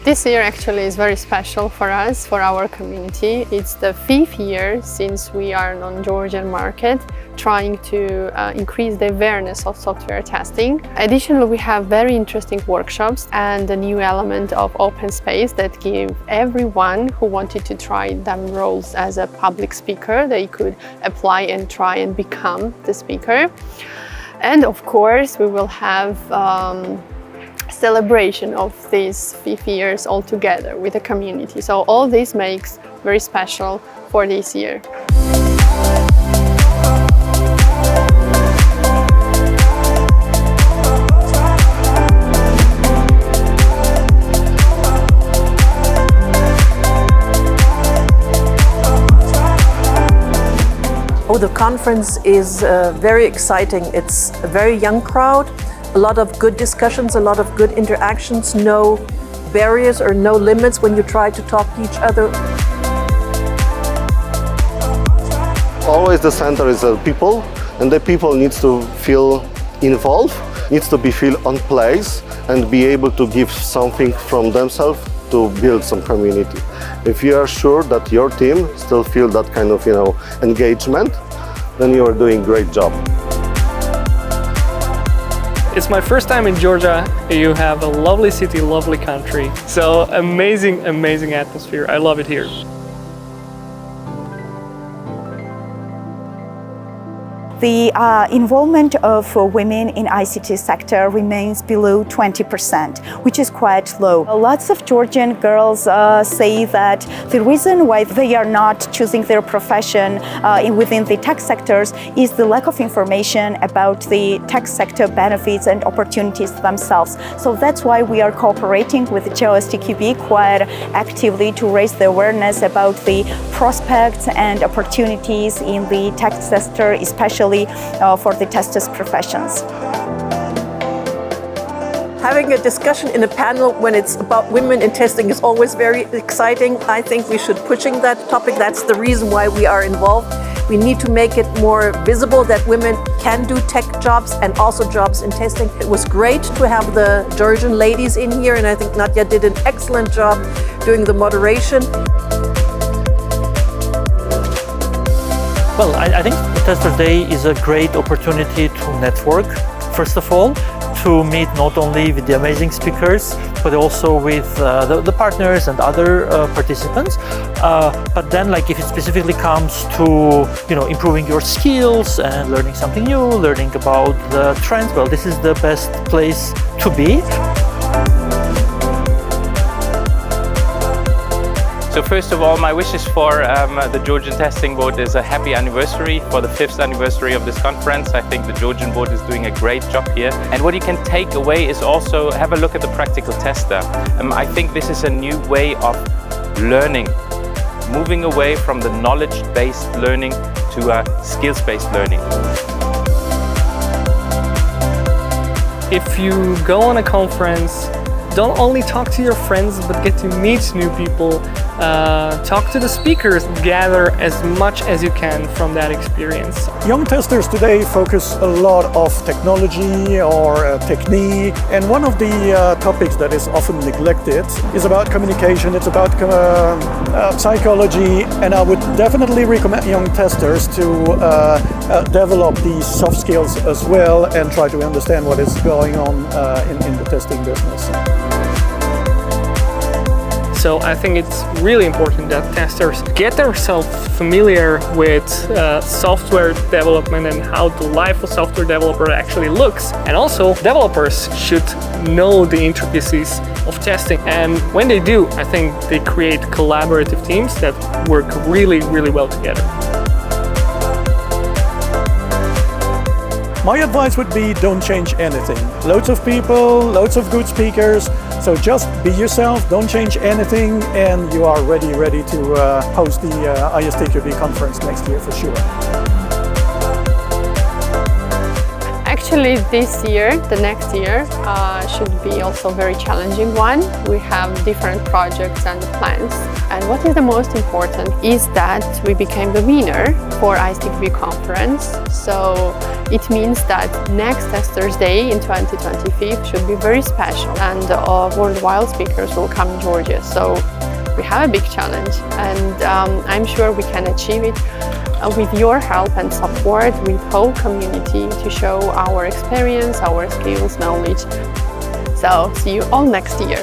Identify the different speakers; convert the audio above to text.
Speaker 1: This year actually is very special for us, for our community. It's the 5th year since we are on Georgian market, trying to increase the awareness of software testing. Additionally, we have very interesting workshops and a new element of open space that give everyone who wanted to try them roles as a public speaker, they could apply and try and become the speaker. And of course, we will have celebration of these 5 years all together with the community. So all this makes very special for this year.
Speaker 2: Oh, the conference is very exciting. It's a very young crowd. A lot of good discussions, a lot of good interactions, no barriers or no limits when you try to talk to each other.
Speaker 3: Always the center is the people, and the people needs to feel involved, needs to be feel on place and be able to give something from themselves to build some community. If you are sure that your team still feel that kind of, engagement, then you are doing a great job.
Speaker 4: It's my first time in Georgia. You have a lovely city, lovely country. So amazing, amazing atmosphere. I love it here.
Speaker 5: The involvement of women in ICT sector remains below 20%, which is quite low. Lots of Georgian girls say that the reason why they are not choosing their profession within the tech sectors is the lack of information about the tech sector benefits and opportunities themselves. So that's why we are cooperating with GeoSTQB quite actively to raise the awareness about the prospects and opportunities in the tech sector, especially for the testers' professions.
Speaker 2: Having a discussion in a panel when it's about women in testing is always very exciting. I think we should pushing that topic. That's the reason why we are involved. We need to make it more visible that women can do tech jobs and also jobs in testing. It was great to have the Georgian ladies in here, and I think Nadia did an excellent job doing the moderation.
Speaker 6: Well, I think Testers Day is a great opportunity to network, first of all, to meet not only with the amazing speakers, but also with the partners and other participants. But then, if it specifically comes to, improving your skills and learning something new, learning about the trends, well, this is the best place to be.
Speaker 7: So first of all, my wishes for the Georgian Testing Board is a happy anniversary for the 5th anniversary of this conference. I think the Georgian board is doing a great job here. And what you can take away is also have a look at the practical tester. I think this is a new way of learning, moving away from the knowledge-based learning to a skills-based learning.
Speaker 4: If you go on a conference, don't only talk to your friends, but get to meet new people. Talk to the speakers, gather as much as you can from that experience.
Speaker 8: Young testers today focus a lot of technology or technique, and one of the topics that is often neglected is about communication, it's about psychology, and I would definitely recommend young testers to develop these soft skills as well and try to understand what is going on in the testing business.
Speaker 4: So I think it's really important that testers get themselves familiar with software development and how the life of software developer actually looks. And also, developers should know the intricacies of testing. And when they do, I think they create collaborative teams that work really, really well together.
Speaker 8: My advice would be don't change anything. Loads of people, loads of good speakers. So just be yourself, don't change anything, and you are ready to host the ISTQB conference next year for sure.
Speaker 1: Actually, this year, the next year, should be also a very challenging one. We have different projects and plans. And what is the most important is that we became the winner for ISTQB Conference. So it means that next Testers Day in 2025 should be very special, and worldwide speakers will come in Georgia. So we have a big challenge, and I'm sure we can achieve it with your help and support with whole community to show our experience, our skills, knowledge. So see you all next year.